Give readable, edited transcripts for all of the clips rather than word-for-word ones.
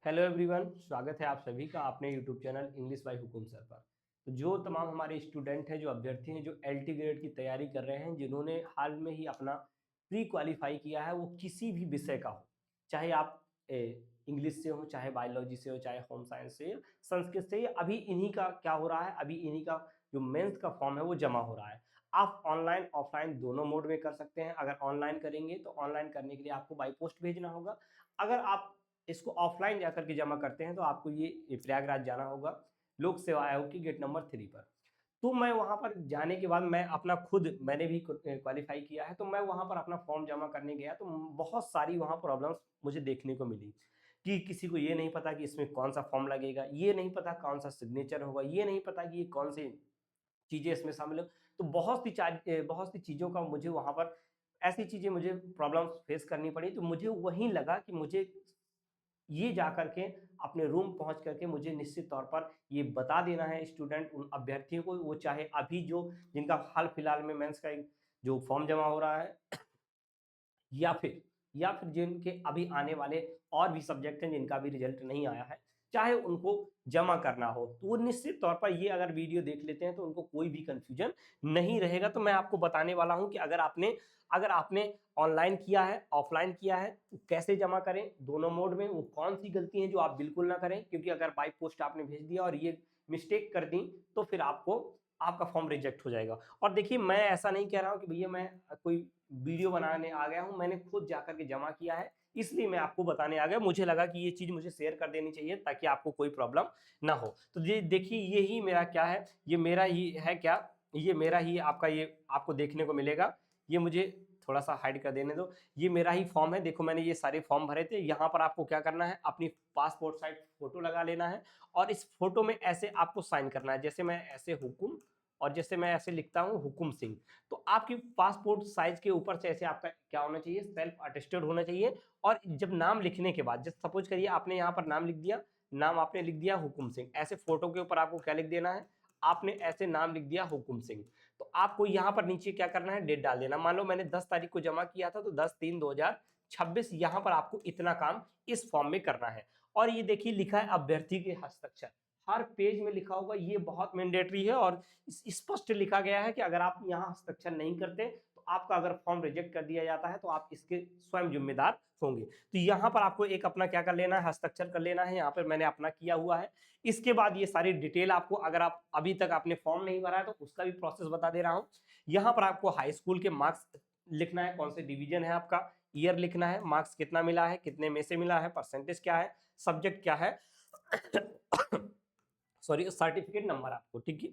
Hello everyone, स्वागत है आप सभी का अपने YouTube channel English by Hukum sir पर। तो जो तमाम हमारे स्टूडेंट हैं, जो अभ्यर्थी हैं, जो एलटी ग्रेड की तैयारी कर रहे हैं, जिन्होंने हाल में ही अपना प्री क्वालिफाई किया है, वो किसी भी विषय का हो, चाहे आप इंग्लिश से हो, चाहे बायोलॉजी से हो, चाहे होम साइंस से, संस्कृत से, अभी इन्हीं का क्या हो रहा है, अभी इन्हीं का जो मेंस का फॉर्म है वो जमा हो रहा है। आप ऑनलाइन ऑफलाइन दोनों मोड में कर सकते हैं। अगर ऑनलाइन करेंगे तो ऑनलाइन करने के लिए आपको बाई पोस्ट भेजना होगा। अगर आप इसको ऑफलाइन जाकर के जमा करते हैं तो आपको ये प्रयागराज जाना होगा, लोक सेवा आयोग की गेट नंबर 3 पर। तो मैं वहां पर जाने के बाद मैं अपना खुद मैंने भी क्वालिफाई किया है, तो मैं वहां पर अपना फॉर्म जमा करने गया तो बहुत सारी वहां प्रॉब्लम्स मुझे देखने को मिली कि किसी को ये नहीं पता कि इसमें कौन सा फॉर्म लगेगा, ये नहीं पता कौन सा सिग्नेचर होगा, ये नहीं पता कि ये कौन सी चीजें इसमें शामिल हो। तो बहुत सी चीजों का मुझे वहां पर ऐसी चीजें मुझे प्रॉब्लम्स फेस करनी पड़ी। तो मुझे वहीं लगा कि मुझे ये जाकर के अपने रूम पहुंच करके मुझे निश्चित तौर पर ये बता देना है स्टूडेंट उन अभ्यर्थियों को, वो चाहे अभी जो जिनका हाल फिलहाल में मेंस का एक जो फॉर्म जमा हो रहा है, या फिर जिनके अभी आने वाले और भी सब्जेक्ट हैं जिनका भी रिजल्ट नहीं आया है, चाहे उनको जमा करना हो, तो वो निश्चित तौर पर ये अगर वीडियो देख लेते हैं तो उनको कोई भी कंफ्यूजन नहीं रहेगा। तो मैं आपको बताने वाला हूं कि अगर आपने ऑनलाइन किया है, ऑफलाइन किया है, तो कैसे जमा करें दोनों मोड में, वो कौन सी गलती है जो आप बिल्कुल ना करें, क्योंकि अगर बाई पोस्ट आपने भेज दिया और ये मिस्टेक कर दी तो फिर आपका फॉर्म रिजेक्ट हो जाएगा। और देखिए, मैं ऐसा नहीं कह रहा हूं कि भैया मैं कोई वीडियो बनाने आ गया हूं, मैंने खुद जाकर के जमा किया है, इसलिए मैं आपको बताने आ गया। मुझे लगा कि ये चीज मुझे शेयर कर देनी चाहिए ताकि आपको कोई प्रॉब्लम ना हो। तो ये देखिए, यही मेरा क्या है, ये मेरा ही है क्या, ये मेरा ही आपका ये आपको देखने को मिलेगा। ये मुझे थोड़ा सा हाइड कर देने दो। ये मेरा ही फॉर्म है, देखो मैंने ये सारे फॉर्म भरे थे। यहाँ पर आपको क्या करना है, अपनी पासपोर्ट साइज फोटो लगा लेना है और इस फोटो में ऐसे आपको साइन करना है, जैसे मैं ऐसे हुकुम, और जैसे मैं ऐसे लिखता हूं हुकुम सिंह। तो आपकी पासपोर्ट साइज के ऊपर से ऐसे आपका क्या होना चाहिए, सेल्फ अटेस्टेड होना चाहिए। और जब नाम लिखने के बाद, जैसे सपोज करिए आपने यहाँ पर नाम लिख दिया, नाम आपने लिख दिया हुकुम सिंह, ऐसे फोटो के ऊपर आपको क्या लिख देना है, आपने ऐसे नाम लिख दिया हुकुम सिंह। तो आपको यहाँ पर नीचे क्या करना है, डेट डाल देना। मान लो मैंने 10 तारीख को जमा किया था, तो 10/3/2026 यहाँ पर आपको इतना काम इस फॉर्म में करना है। और ये देखिए लिखा है अभ्यर्थी के हस्ताक्षर, हर पेज में लिखा होगा, ये बहुत मैंडेटरी है। और स्पष्ट लिखा गया है कि अगर आप यहाँ हस्ताक्षर नहीं करते तो आपका अगर फॉर्म रिजेक्ट कर दिया जाता है तो आप इसके स्वयं जिम्मेदार होंगे। तो यहाँ पर आपको एक अपना क्या कर लेना है, हस्ताक्षर कर लेना है। यहाँ पर मैंने अपना किया हुआ है। इसके बाद ये सारी डिटेल आपको, अगर आप अभी तक आपने फॉर्म नहीं भरा है तो उसका भी प्रोसेस बता दे रहा हूँ। यहाँ पर आपको हाई स्कूल के मार्क्स लिखना है, कौन से डिवीजन है आपका, ईयर लिखना है, मार्क्स कितना मिला है, कितने में से मिला है, परसेंटेज क्या है, सब्जेक्ट क्या है, सॉरी, सर्टिफिकेट नंबर आपको, ठीक है।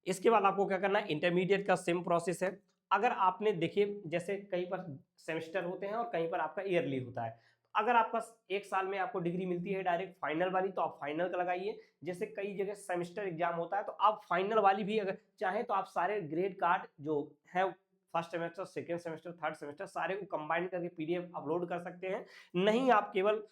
इसके बाद आपको क्या करना है, इंटरमीडिएट का सेम प्रोसेस है। अगर आपने देखिए, जैसे कहीं पर सेमेस्टर होते हैं और कहीं पर आपका ईयरली होता है। अगर आपका एक साल में आपको डिग्री मिलती है डायरेक्ट फाइनल वाली, तो आप फाइनल का लगाइए। जैसे कई जगह सेमेस्टर एग्जाम होता है तो आप फाइनल वाली भी अगर चाहें तो आप सारे ग्रेड कार्ड जो है, first semester, second semester, third semester, सारे को कंबाइन करके पीडीएफ अपलोड कर सकते हैं। नहीं, आप केवल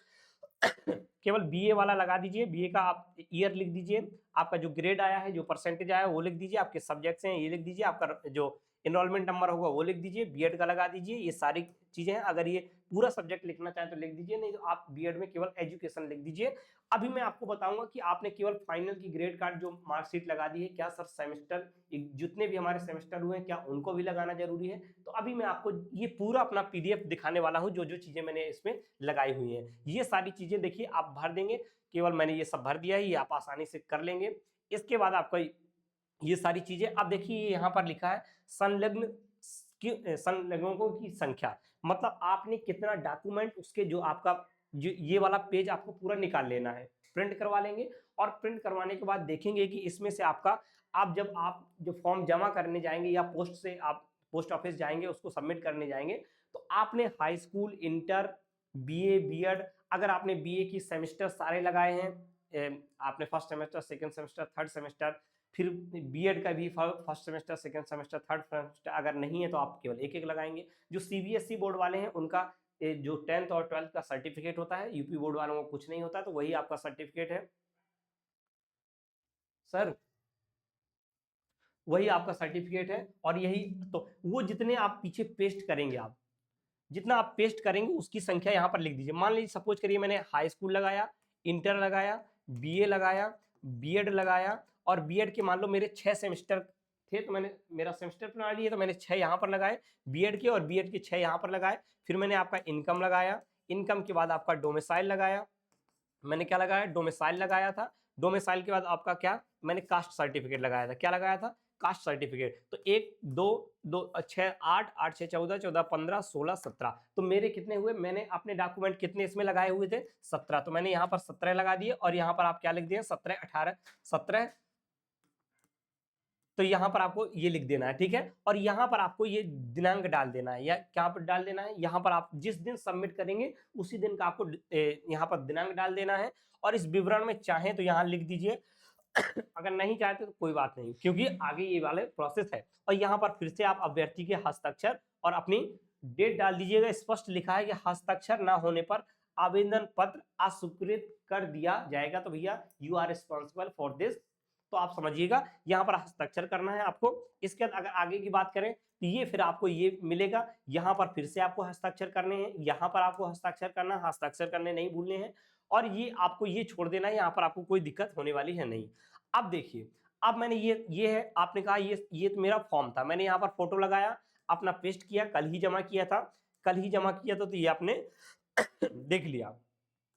केवल बीए वाला लगा दीजिए, बीए का आप ईयर लिख दीजिए, आपका जो ग्रेड आया है, जो परसेंटेज आया है वो लिख दीजिए, आपके सब्जेक्ट्स हैं ये लिख दीजिए, आपका जो एनरोलमेंट नंबर होगा वो लिख दीजिए, बीएड का लगा दीजिए। ये सारी चीजें हैं। अगर ये पूरा सब्जेक्ट लिखना चाहें तो लिख दीजिए, नहीं तो आप बीएड में केवल एजुकेशन लिख दीजिए। अभी मैं आपको बताऊंगा कि आपने केवल फाइनल की ग्रेड कार्ड जो मार्कशीट लगा दी है, क्या सर सेमेस्टर जितने भी हमारे सेमेस्टर हुए हैं क्या उनको भी लगाना जरूरी है? तो अभी मैं आपको ये पूरा अपना पीडीएफ दिखाने वाला हूं, जो जो चीजें मैंने इसमें लगाई हुई हैं। ये सारी चीजें देखिए आप भर देंगे, केवल मैंने ये सब भर दिया है, ये आप आसानी से कर लेंगे। इसके बाद आपका ये सारी चीजें, अब देखिए यहाँ पर लिखा है संलग्नकों की संख्या, मतलब आपने कितना डॉक्यूमेंट उसके, जो आपका जो ये वाला पेज आपको पूरा निकाल लेना है, प्रिंट करवा लेंगे। और प्रिंट करवाने के बाद देखेंगे कि इसमें से आपका, आप जो फॉर्म जमा करने जाएंगे या पोस्ट से आप पोस्ट ऑफिस जाएंगे उसको सबमिट करने जाएंगे, तो आपने high school, inter, BA, BEd, अगर आपने बीए की सेमेस्टर सारे लगाए हैं, आपने first semester, second semester, third semester, फिर बीएड का भी first semester, second semester, third semester, अगर नहीं है तो आप केवल एक एक लगाएंगे। जो सीबीएसई बोर्ड वाले हैं उनका जो 10th और 12th का सर्टिफिकेट होता है, यूपी बोर्ड वालों को कुछ नहीं होता, तो वही आपका सर्टिफिकेट है सर, वही आपका सर्टिफिकेट है। और यही तो वो जितने आप पीछे पेस्ट करेंगे, आप जितना आप पेस्ट करेंगे उसकी संख्या यहाँ पर लिख दीजिए। मान लीजिए सपोज करिए मैंने हाई स्कूल लगाया, इंटर लगाया, बीए लगाया, बीएड लगाया, और बीएड के मान लो मेरे 6 सेमेस्टर थे, तो मैंने, मेरा सेमेस्टर प्रणाली है तो मैंने 6 यहाँ पर लगाए बीएड के, और बीएड के 6 यहाँ पर लगाए। फिर मैंने आपका इनकम लगाया, इनकम के बाद आपका डोमिसाइल लगाया, मैंने क्या लगाया, डोमिसाइल लगाया था। डोमिसाइल के बाद आपका क्या, मैंने कास्ट सर्टिफिकेट लगाया था। क्या लगाया था, कास्ट सर्टिफिकेट। तो 1 2 2 6 8 8 6 14 14 15 16 17, तो मेरे कितने हुए, मैंने अपने डॉक्यूमेंट कितने इसमें लगाए हुए थे, 17। तो मैंने यहाँ पर 17 लगा दिए, और यहाँ पर आप क्या लिख दिए, 17 18 17, तो यहाँ पर आपको ये लिख देना है, ठीक है। और यहाँ पर आपको ये दिनांक डाल देना है, या क्या पर डाल देना है, यहाँ पर आप जिस दिन सबमिट करेंगे उसी दिन का आपको यहाँ पर दिनांक डाल देना है। और इस विवरण में चाहें तो यहाँ लिख दीजिए, अगर नहीं चाहते तो कोई बात नहीं, क्योंकि आगे ये वाले प्रोसेस है। और यहाँ पर फिर से आप अभ्यर्थी के हस्ताक्षर और अपनी डेट डाल दीजिएगा। स्पष्ट लिखा है कि हस्ताक्षर ना होने पर आवेदन पत्र अस्वीकृत कर दिया जाएगा, तो भैया you are responsible for this, तो आप समझिएगा यहाँ पर हस्ताक्षर करना है आपको। इसके बाद अगर आगे की बात करें तो ये फिर आपको ये मिलेगा, यहाँ पर फिर से आपको हस्ताक्षर करने हैं, यहाँ पर आपको हस्ताक्षर करना है, हस्ताक्षर करने नहीं भूलने हैं, और ये आपको ये छोड़ देना है, यहाँ पर आपको कोई दिक्कत होने वाली है नहीं। अब देखिए, अब मैंने ये है, आपने कहा ये तो मेरा फॉर्म था, मैंने यहाँ पर फोटो लगाया, अपना पेस्ट किया, कल ही जमा किया था, कल ही जमा किया था, तो ये आपने देख लिया।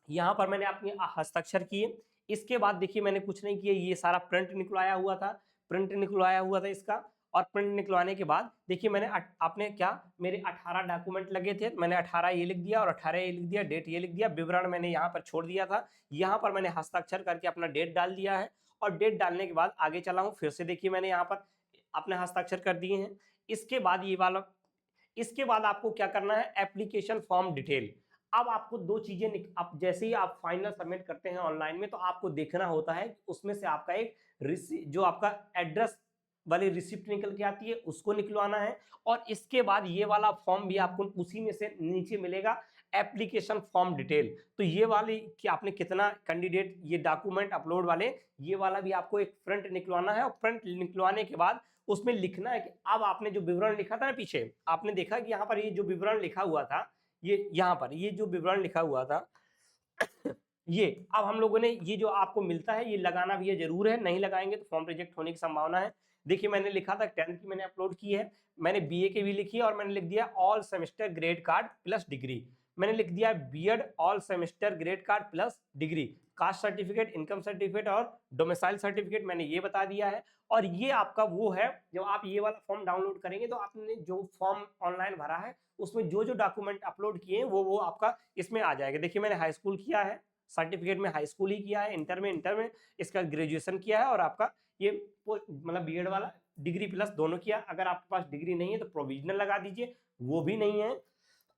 यहाँ पर मैंने अपने हस्ताक्षर किए। इसके बाद देखिए मैंने कुछ नहीं किया, ये सारा प्रिंट निकलवाया हुआ था, प्रिंट निकलवाया हुआ था इसका। और प्रिंट निकलवाने के बाद देखिए मैंने आपने क्या, मेरे 18 डॉक्यूमेंट लगे थे, मैंने 18 ये लिख दिया और 18 ये लिख दिया, डेट ये लिख दिया, विवरण मैंने यहाँ पर छोड़ दिया था, यहाँ पर मैंने हस्ताक्षर करके अपना डेट डाल दिया है। और डेट डालने के बाद आगे चला हूँ, फिर से देखिए मैंने यहाँ पर अपने हस्ताक्षर कर दिए हैं। इसके बाद ये वाला, इसके बाद आपको क्या करना है, एप्लीकेशन फॉर्म डिटेल। अब आपको दो चीजें, अब जैसे ही आप फाइनल सबमिट करते हैं ऑनलाइन में, तो आपको देखना होता है उसमें से आपका एक जो आपका एड्रेस वाली रिसिप्ट निकल के आती है उसको निकलवाना है। और इसके बाद ये वाला फॉर्म भी आपको उसी में से नीचे मिलेगा, एप्लीकेशन फॉर्म डिटेल। तो ये वाली कि आपने कितना कैंडिडेट ये डॉक्यूमेंट अपलोड वाले, ये वाला भी आपको एक प्रिंट निकलवाना है। और प्रिंट निकलवाने के बाद उसमें लिखना है कि अब आपने जो विवरण लिखा था ना पीछे, आपने देखा कि यहाँ पर ये जो विवरण लिखा हुआ था, ये यहाँ पर ये जो विवरण लिखा हुआ था ये अब हम लोगों ने ये जो आपको मिलता है ये लगाना भी ये जरूर है, नहीं लगाएंगे तो फॉर्म रिजेक्ट होने की संभावना है। देखिए मैंने लिखा था 10th की मैंने अपलोड की है, मैंने बीए की भी लिखी है, और मैंने लिख दिया all semester grade card plus degree. मैंने लिख दिया BEd all semester grade card plus degree, caste certificate, income certificate और डोमिसाइल सर्टिफिकेट मैंने ये बता दिया है। और ये आपका वो है, जब आप ये वाला फॉर्म डाउनलोड करेंगे तो आपने जो फॉर्म ऑनलाइन भरा है उसमें जो जो डॉक्यूमेंट अपलोड किए हैं वो आपका इसमें आ जाएगा। देखिए मैंने हाई स्कूल किया है, सर्टिफिकेट में हाई स्कूल ही किया है, इंटर में इसका ग्रेजुएशन किया है, और आपका ये मतलब बीएड वाला डिग्री प्लस दोनों किया। अगर आपके पास डिग्री नहीं है तो प्रोविजनल लगा दीजिए, वो भी नहीं है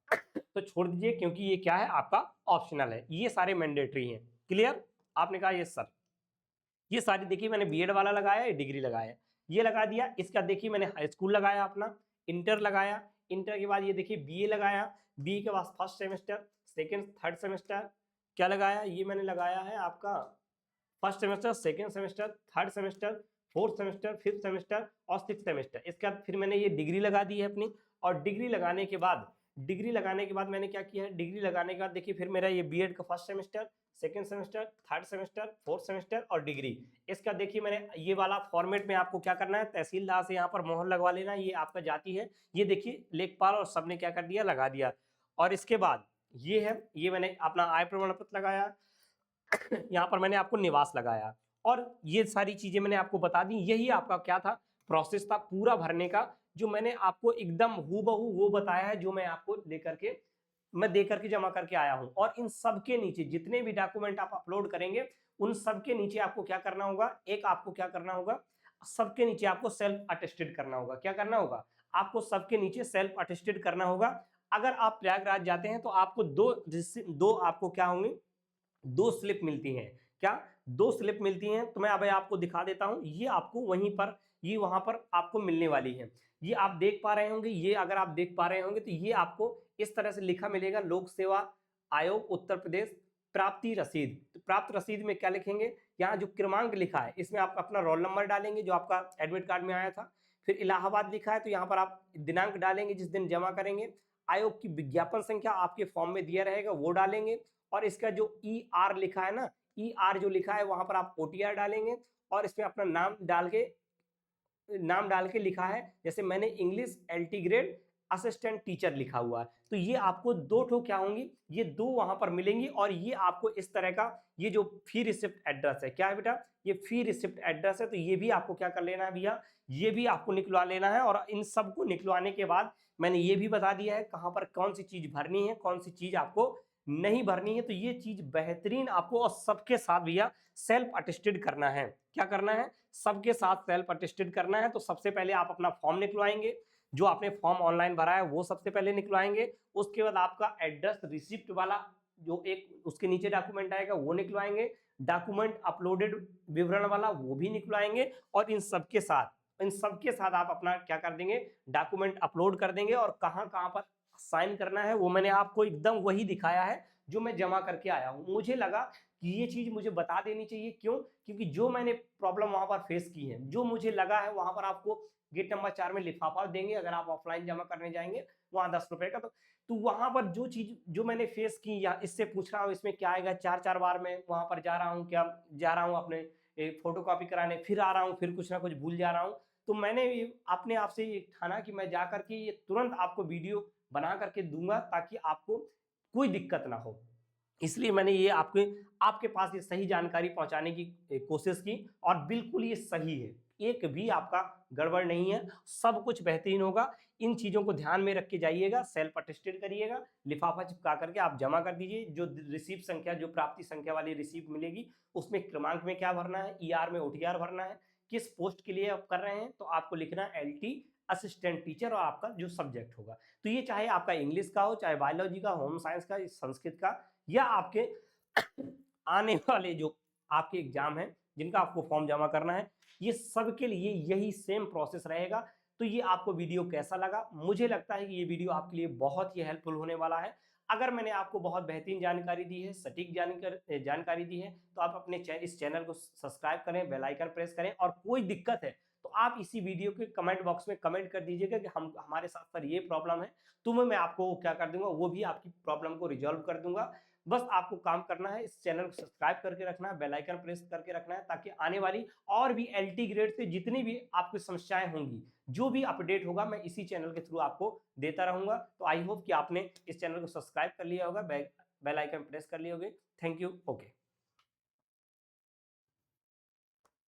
तो छोड़ दीजिए, क्योंकि ये क्या है आपका ऑप्शनल है, ये सारे मैंडेटरी हैं। क्लियर, आपने कहा यस सर। ये सारी देखिए मैंने बीएड वाला लगाया, डिग्री लगाया, ये लगा दिया। इसका देखिए मैंने हाई स्कूल लगाया, अपना इंटर लगाया, इंटर के बाद ये देखिए बीए लगाया, बीए के बाद first semester, second, third semester क्या लगाया, ये मैंने लगाया है आपका first semester, second semester, third semester, fourth semester, fifth semester और सिक्स सेमेस्टर। इसके बाद फिर मैंने ये डिग्री लगा दी है अपनी। और डिग्री लगाने के बाद मैंने क्या किया है, डिग्री लगाने के बाद देखिए फिर मेरा ये बीएड का first semester, second semester, third semester, fourth semester और डिग्री। इसका देखिए मैंने ये वाला फॉर्मेट में आपको क्या करना है, तहसीलदार से यहाँ पर मोहर लगवा लेना, ये आपका जाति है। ये देखिए लेखपाल और सबने क्या कर दिया, लगा दिया। और इसके बाद ये है, ये मैंने अपना आय प्रमाण पत्र लगाया, यहाँ पर मैंने आपको निवास लगाया, और ये सारी चीजें मैंने आपको बता दी। यही आपका क्या था, प्रोसेस था पूरा भरने का, जो मैंने आपको एकदम हूबहू वो बताया है, जो मैं आपको दे करके जमा करके आया हूं। और इन सब के नीचे जितने भी डॉक्यूमेंट आप अपलोड करेंगे उन सब के नीचे आपको क्या करना होगा, आपको क्या करना होगा, सबके नीचे आपको सेल्फ अटेस्टेड करना होगा। क्या करना होगा, आपको सबके नीचे सेल्फ अटेस्टेड करना होगा। अगर आप प्रयागराज जाते हैं तो आपको दो आपको क्या होंगे, दो स्लिप मिलती हैं। क्या, दो स्लिप मिलती हैं, तो मैं अब आपको दिखा देता हूं। ये आपको वहीं पर, ये वहां पर आपको मिलने वाली है। ये आप देख पा रहे होंगे, ये अगर आप देख पा रहे होंगे तो ये आपको इस तरह से लिखा मिलेगा, लोक सेवा आयोग उत्तर प्रदेश प्राप्ति रसीद। तो प्राप्त रसीद में क्या लिखेंगे, यहाँ जो क्रमांक लिखा है इसमें आप अपना रोल नंबर डालेंगे जो आपका एडमिट कार्ड में आया था। फिर इलाहाबाद लिखा है तो यहाँ पर आप दिनांक डालेंगे जिस दिन जमा करेंगे, आयोग की विज्ञापन संख्या आपके फॉर्म में दिया रहेगा, वो डालेंगे। और इसका जो ER लिखा है ना, ER जो लिखा है वहां पर आप OTR डालेंगे और इसमें अपना नाम डाल के लिखा है, जैसे मैंने English LT grade assistant teacher लिखा हुआ है, तो ये आपको दो ठो क्या होंगी, ये दो वहां पर मिलेंगी। और ये आपको इस तरह का ये जो फी रिसिप्ट एड्रेस है, क्या है बेटा, ये फी रिसिप्ट एड्रेस है, तो ये भी आपको क्या कर लेना है भैया, ये भी आपको निकलवा लेना है। और इन सबको निकलवाने के बाद मैंने ये भी बता दिया है कहां पर कौन सी चीज भरनी है, कौन सी चीज आपको नहीं भरनी है। तो ये चीज बेहतरीन आपको और सबके साथ भैया सेल्फ अटेस्टेड करना है। क्या करना है, सबके साथ सेल्फ अटेस्टेड करना है। तो सबसे पहले आप अपना फॉर्म निकलवाएंगे, जो आपने फॉर्म ऑनलाइन भरा है वो सबसे पहले निकलवाएंगे। उसके बाद आपका एड्रेस रिसिप्ट वाला जो एक उसके नीचे डॉक्यूमेंट आएगा वो निकलवाएंगे, डॉक्यूमेंट अपलोडेड विवरण वाला वो भी निकलवाएंगे। और इन सबके साथ आप अपना क्या कर देंगे, डॉक्यूमेंट अपलोड कर देंगे। और कहां कहां पर साइन करना है वो मैंने आपको एकदम वही दिखाया है जो मैं जमा करके आया हूं। मुझे लगा कि ये चीज मुझे बता देनी चाहिए, क्यों, क्योंकि जो मैंने प्रॉब्लम वहां पर फेस की है, जो मुझे लगा है, वहां पर आपको गेट नंबर 4 में लिफाफा देंगे अगर आप ऑफलाइन जमा करने जाएंगे, वहां 10 रुपए का। तो वहां पर जो चीज जो मैंने फेस की, या इससे पूछ रहा हूँ इसमें क्या आएगा, 4 बार मैं वहां पर जा रहा हूँ अपने फोटो कॉपी कराने, फिर आ रहा हूँ, फिर कुछ ना कुछ भूल जा रहा हूँ। तो मैंने अपने आप से ये ठाना कि मैं जा करके ये तुरंत आपको वीडियो बना करके दूंगा ताकि आपको कोई दिक्कत ना हो। इसलिए मैंने ये आपके पास ये सही जानकारी पहुंचाने की कोशिश की, और बिल्कुल ये सही है, एक भी आपका गड़बड़ नहीं है, सब कुछ बेहतरीन होगा। इन चीजों को ध्यान में रख के जाइएगा, सेल्फ अटेस्टेड करिएगा, लिफाफा चिपका करके आप जमा कर दीजिए। जो रिसीप्ट संख्या, जो प्राप्ति संख्या वाली रिसीप्ट मिलेगी, उसमें क्रमांक में क्या भरना है, ER में OTR भरना है, किस पोस्ट के लिए आप कर रहे हैं, तो आपको लिखना है LT असिस्टेंट टीचर, और आपका जो सब्जेक्ट होगा, तो ये चाहे आपका इंग्लिश का हो, चाहे बायोलॉजी का, होम साइंस का, संस्कृत का, या आपके आने वाले जो आपके एग्जाम हैं जिनका आपको फॉर्म जमा करना है, ये सबके लिए यही सेम प्रोसेस रहेगा। तो ये आपको वीडियो कैसा लगा, मुझे लगता है कि ये वीडियो आपके लिए बहुत ही हेल्पफुल होने वाला है। अगर मैंने आपको बहुत बेहतरीन जानकारी दी है, सटीक जानकारी दी है, तो आप अपने इस चैनल को सब्सक्राइब करें, बेल आइकन प्रेस करें। और कोई दिक्कत है तो आप इसी वीडियो के कमेंट बॉक्स में कमेंट कर दीजिएगा कि हमारे साथ सर ये प्रॉब्लम है, तो मैं आपको क्या कर दूंगा, वो भी आपकी प्रॉब्लम को रिजॉल्व कर दूंगा। बस आपको काम करना है, इस चैनल को सब्सक्राइब करके रखना है, बेल आइकन प्रेस करके रखना है, ताकि आने वाली और भी LT ग्रेड से जितनी भी आपकी समस्याएं होंगी, जो भी अपडेट होगा, मैं इसी चैनल के थ्रू आपको देता रहूंगा। तो आई होप कि आपने इस चैनल को सब्सक्राइब कर लिया होगा, बेल आइकन प्रेस कर लिए होगे। Thank you. ओके।